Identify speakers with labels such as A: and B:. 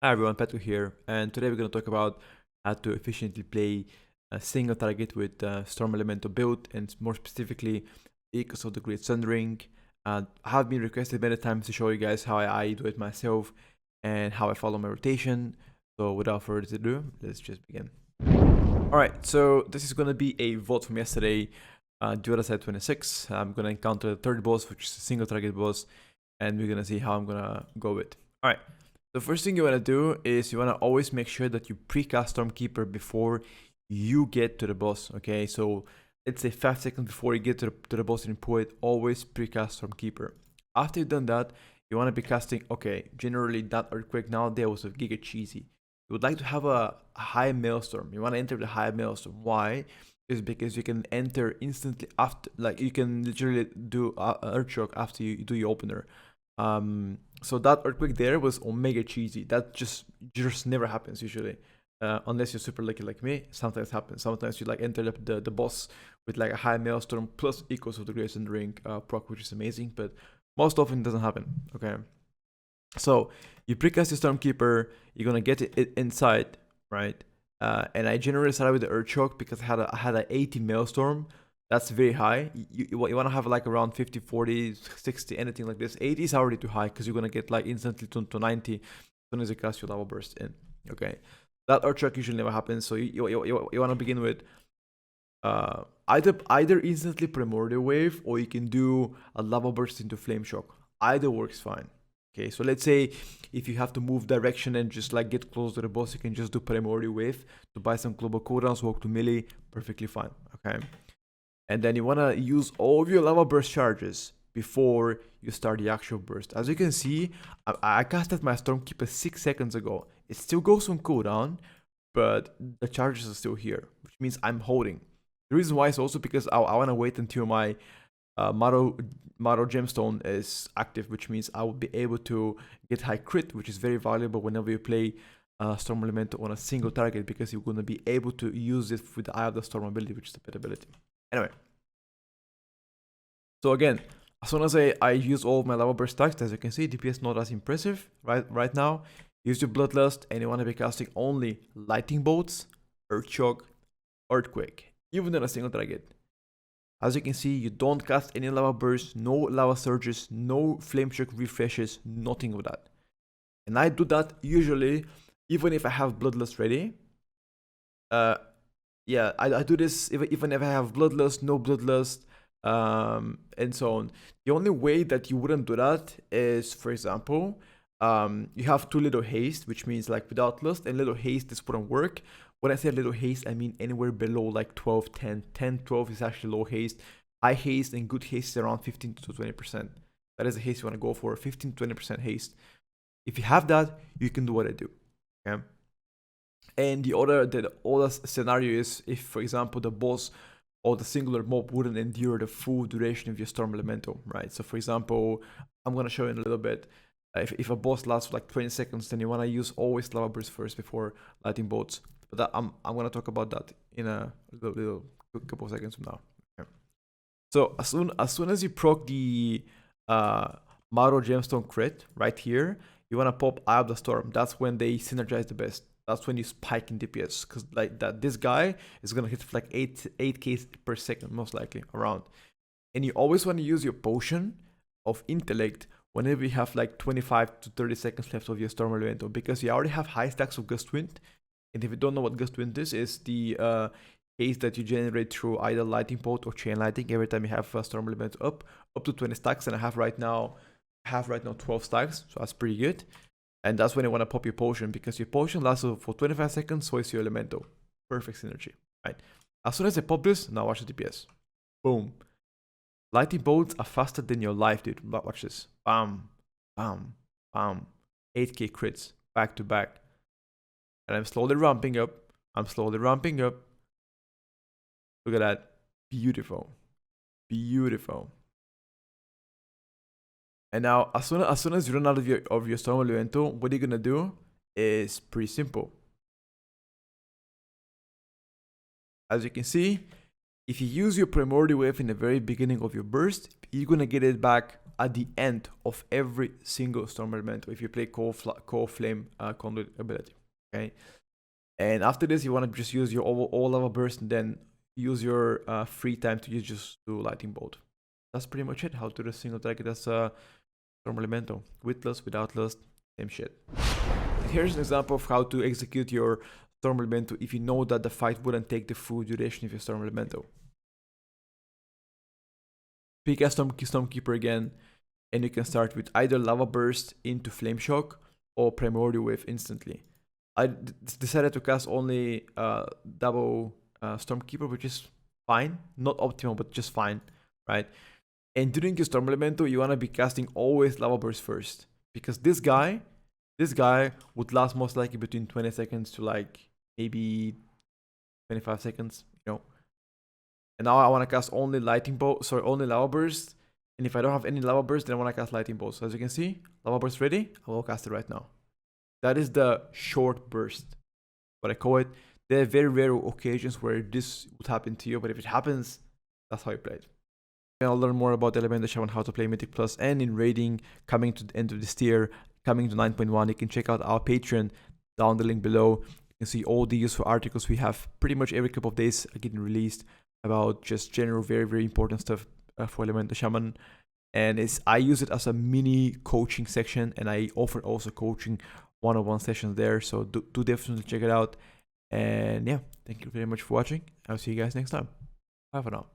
A: Hi everyone, Petko here, and today we're going to talk about how to efficiently play a single target with Storm Elemental build, and more specifically, Echoes of the Great Sundering. I have been requested many times to show you guys how I do it myself and how I follow my rotation. So without further ado, let's just begin. Alright, so this is going to be a vote from yesterday, Dual Side 26. I'm going to encounter the third boss, which is a single target boss, and we're going to see how I'm going to go with. Alright. The first thing you want to do is you want to always make sure that you precast Stormkeeper before you get to the boss, okay? So let's say 5 seconds before you get to the boss and pull it, always precast Stormkeeper. After you've done that, you want to be casting, okay, generally that Earthquake nowadays was a giga cheesy. You would like to have a high Maelstrom. You want to enter the high Maelstrom. Why? Is because you can enter instantly after, like you can literally do Earthshock after you do your opener. So that Earthquake there was omega cheesy. That just never happens usually. Unless you're super lucky like me. Sometimes happens. Sometimes you like enter the boss with like a high Maelstrom plus Echoes of the Great Sundering proc, which is amazing, but most often it doesn't happen. Okay. So you precast your Stormkeeper, you're gonna get it inside, right? And I generally started with the Earthshock because I had an 80 Maelstrom. That's very high. You want to have like around 50, 40, 60, anything like this. 80 is already too high because you're going to get like instantly to 90 as soon as you cast your lava burst in. Okay. That Earthshock usually never happens. So you want to begin with either instantly Primordial Wave, or you can do a lava burst into Flame Shock. Either works fine. Okay, so let's say if you have to move direction and just like get close to the boss, you can just do Primordial Wave to buy some global cooldowns, walk to melee, perfectly fine. Okay. And then you want to use all of your lava burst charges before you start the actual burst. As you can see, I casted my Stormkeeper 6 seconds ago. It still goes on cooldown, but the charges are still here, which means I'm holding. The reason why is also because I want to wait until my Maro Gemstone is active, which means I will be able to get high crit, which is very valuable whenever you play Storm Elemental on a single target, because you're going to be able to use it with the Eye of the Storm ability, which is the pet ability. Anyway, so again, as soon as I use all of my lava burst stacks, as you can see, DPS not as impressive right now. Use your Bloodlust, and you want to be casting only Lightning Bolts, Earthshock, Earthquake, even on a single target. As you can see, you don't cast any lava bursts, no lava surges, no flame shock refreshes, nothing of that. And I do that usually, even if I have Bloodlust ready. Yeah, I do this even if I have Bloodlust, no Bloodlust, and so on. The only way that you wouldn't do that is, for example, you have too little haste, which means like without lust and little haste, this wouldn't work. When I say little haste, I mean anywhere below like 12, 10. 10, 12 is actually low haste. High haste and good haste is around 15 to 20%. That is the haste you want to go for, 15 to 20% haste. If you have that, you can do what I do. Okay. And the other scenario is if, for example, the boss or the singular mob wouldn't endure the full duration of your Storm Elemental, right? So, for example, I'm going to show you in a little bit. If a boss lasts for like 20 seconds, then you want to use always Lava Burst first before Lightning Bolts. But that, I'm going to talk about that in a little couple of seconds from now. Okay. So as soon as you proc the Maro Gemstone crit right here, you want to pop Eye of the Storm. That's when they synergize the best. That's when you spike in DPS, because like that, this guy is gonna hit for like 8k per second, most likely around. And you always want to use your potion of intellect whenever you have like 25 to 30 seconds left of your Storm Elemental, because you already have high stacks of Gust Wind. And if you don't know what Gust Wind is the haste that you generate through either Lightning Bolt or Chain Lightning every time you have a Storm Elemental up to 20 stacks, and I have right now 12 stacks, so that's pretty good. And that's when you want to pop your potion, because your potion lasts for 25 seconds, so is your elemental. Perfect synergy, right? As soon as I pop this, now watch the DPS. Boom. Lightning bolts are faster than your life, dude. Watch this. Bam, bam, bam. 8k crits, back to back. And I'm slowly ramping up. Look at that. Beautiful. Beautiful. And now, as soon as you run out of your Storm Elemental, what you're gonna do is pretty simple. As you can see, If you use your primordial wave in the very beginning of your burst, you're gonna get it back at the end of every single storm elemental if you play core flame conduit ability. Okay, and after this you want to just use your all lava burst and then use your free time to just do lightning bolt. That's pretty much it. How to do a single target as a storm elemental with lust, without lust, same shit. Here's an example of how to execute your storm elemental if you know that the fight wouldn't take the full duration of your storm elemental. Pick a Stormkeeper again, and you can start with either Lava Burst into Flame Shock or Primordial Wave instantly. I decided to cast only double Stormkeeper, which is fine. Not optimal, but just fine, right? And during your Storm Elemental, you want to be casting always Lava Burst first. Because this guy would last most likely between 20 seconds to like maybe 25 seconds, you know. And now I want to cast only only Lava Burst. And if I don't have any Lava Burst, then I want to cast Lightning Bolt. So as you can see, Lava Burst ready. I will cast it right now. That is the short burst, what I call it. There are very rare occasions where this would happen to you, but if it happens, that's how you play it. And I'll learn more about Elemental Shaman, how to play Mythic Plus, and in raiding, coming to the end of this tier, coming to 9.1, you can check out our Patreon down the link below. You can see all the useful articles we have pretty much every couple of days getting released about just general, very, very important stuff for Elemental Shaman. And I use it as a mini coaching section, and I offer also coaching one-on-one sessions there. So do definitely check it out. And yeah, thank you very much for watching. I'll see you guys next time. Bye for now.